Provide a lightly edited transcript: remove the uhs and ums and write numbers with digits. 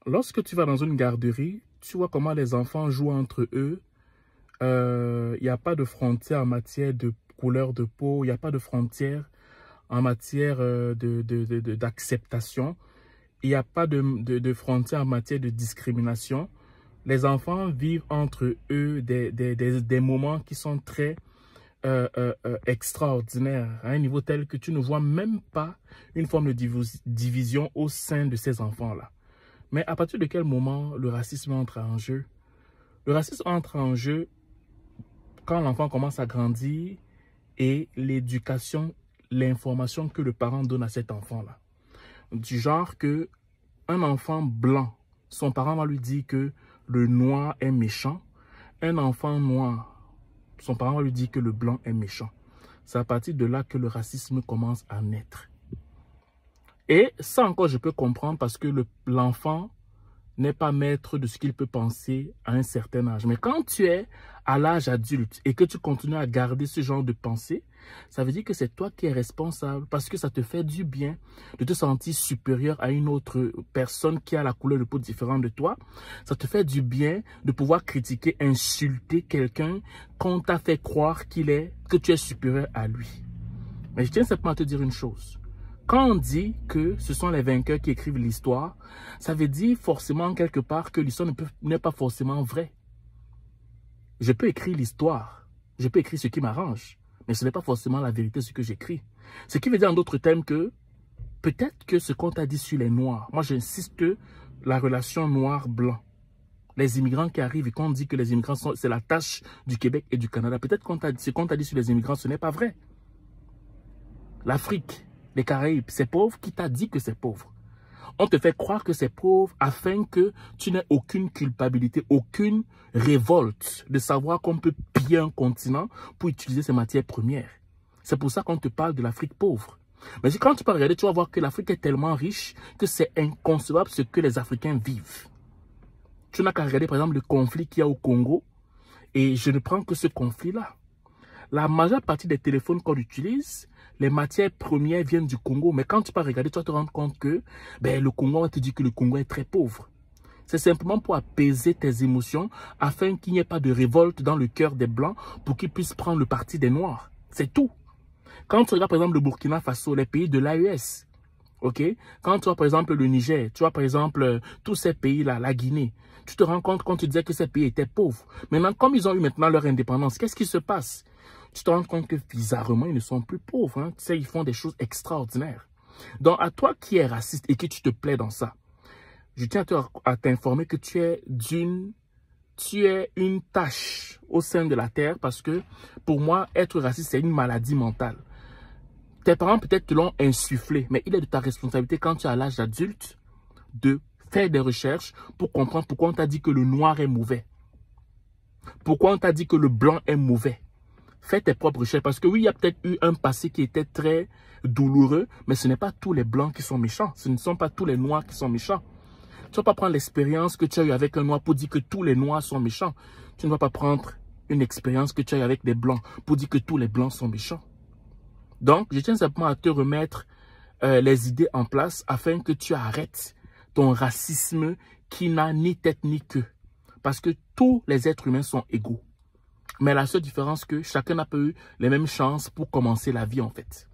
Lorsque tu vas dans une garderie, tu vois comment les enfants jouent entre eux. Il n'y a pas de frontière en matière de couleur de peau, il n'y a pas de frontière en matière d'acceptation. Il n'y a pas de frontière en matière de discrimination. Les enfants vivent entre eux des moments qui sont très extraordinaires, à un niveau tel que tu ne vois même pas une forme de division au sein de ces enfants-là. Mais à partir de quel moment le racisme entre en jeu? Le racisme entre en jeu quand l'enfant commence à grandir et l'éducation, l'information que le parent donne à cet enfant-là. Du genre que un enfant blanc, son parent va lui dire que le noir est méchant. Un enfant noir, son parent va lui dire que le blanc est méchant. C'est à partir de là que le racisme commence à naître. Et ça encore, je peux comprendre parce que l'enfant n'est pas maître de ce qu'il peut penser à un certain âge. Mais quand tu es à l'âge adulte et que tu continues à garder ce genre de pensée, ça veut dire que c'est toi qui es responsable parce que ça te fait du bien de te sentir supérieur à une autre personne qui a la couleur de peau différente de toi. Ça te fait du bien de pouvoir critiquer, insulter quelqu'un qu'on t'a fait croire que tu es supérieur à lui. Mais je tiens simplement à te dire une chose. Quand on dit que ce sont les vainqueurs qui écrivent l'histoire, ça veut dire forcément quelque part que l'histoire n'est pas forcément vraie. Je peux écrire l'histoire, je peux écrire ce qui m'arrange, mais ce n'est pas forcément la vérité ce que j'écris. Ce qui veut dire en d'autres termes que peut-être que ce qu'on t'a dit sur les Noirs, moi j'insiste la relation noir-blanc, les immigrants qui arrivent et qu'on dit que les immigrants c'est la tâche du Québec et du Canada, peut-être que ce qu'on t'a dit sur les immigrants, ce n'est pas vrai. L'Afrique, les Caraïbes, c'est pauvre. Qui t'a dit que c'est pauvre? On te fait croire que c'est pauvre afin que tu n'aies aucune culpabilité, aucune révolte de savoir qu'on peut piller un continent pour utiliser ses matières premières. C'est pour ça qu'on te parle de l'Afrique pauvre. Mais quand tu peux regarder, tu vas voir que l'Afrique est tellement riche que c'est inconcevable ce que les Africains vivent. Tu n'as qu'à regarder par exemple le conflit qu'il y a au Congo et je ne prends que ce conflit-là. La majeure partie des téléphones qu'on utilise, les matières premières viennent du Congo. Mais quand tu vas regarder, tu vas te rendre compte que le Congo va te dire que le Congo est très pauvre. C'est simplement pour apaiser tes émotions afin qu'il n'y ait pas de révolte dans le cœur des Blancs pour qu'ils puissent prendre le parti des Noirs. C'est tout. Quand tu regardes par exemple le Burkina Faso, les pays de l'AES, ok? Quand tu vois par exemple le Niger, tu vois par exemple tous ces pays-là, la Guinée, tu te rends compte quand tu disais que ces pays étaient pauvres. Maintenant, comme ils ont eu maintenant leur indépendance, qu'est-ce qui se passe? Tu te rends compte que bizarrement, ils ne sont plus pauvres. Hein? Tu sais, ils font des choses extraordinaires. Donc, à toi qui es raciste et que tu te plais dans ça, je tiens à t'informer que tu es une tâche au sein de la terre parce que pour moi, être raciste, c'est une maladie mentale. Tes parents peut-être te l'ont insufflé, mais il est de ta responsabilité quand tu es à l'âge adulte de faire des recherches pour comprendre pourquoi on t'a dit que le noir est mauvais. Pourquoi on t'a dit que le blanc est mauvais. Fais tes propres recherches. Parce que oui, il y a peut-être eu un passé qui était très douloureux, mais ce n'est pas tous les blancs qui sont méchants. Ce ne sont pas tous les noirs qui sont méchants. Tu ne vas pas prendre l'expérience que tu as eue avec un noir pour dire que tous les noirs sont méchants. Tu ne vas pas prendre une expérience que tu as eue avec des blancs pour dire que tous les blancs sont méchants. Donc, je tiens simplement à te remettre les idées en place afin que tu arrêtes ton racisme qui n'a ni tête ni queue. Parce que tous les êtres humains sont égaux. Mais la seule différence, c'est que chacun n'a pas eu les mêmes chances pour commencer la vie en fait.